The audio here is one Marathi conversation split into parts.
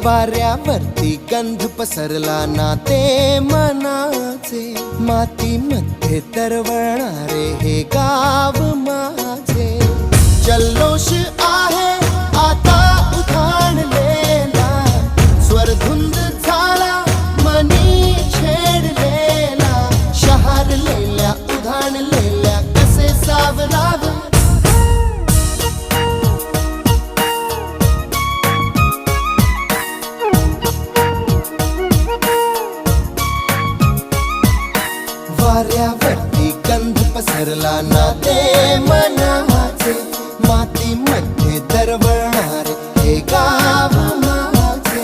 वाऱ्यावरती गंध पसरला ना ते मनाचे, मातीमध्ये तरवळणारे हे गाव माझे. जल्लोष आहे आता उधाणलेला, स्वरधुंद झाला मनी छेडलेला. शहारलेल्या उधाणलेल्या कसे सावरावे, वाऱ्यावरती गंध पसरला ना ते मनाचे, मातीमध्ये दरवळणारे हे गाव माझे.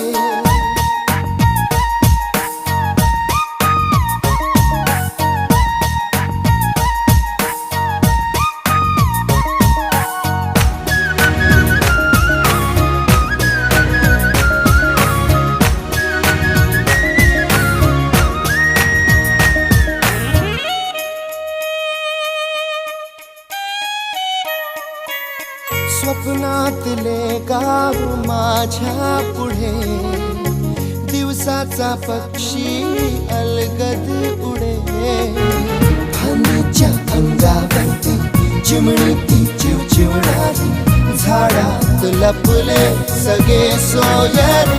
स्वप्नातले गाव माझ्या पुढे, दिवसाचा पक्षी अलगद उडे. फांदीच्या अंगावरती चिमणी ती चिवचिवणारी, झाडात लपले सगळे सोयरे.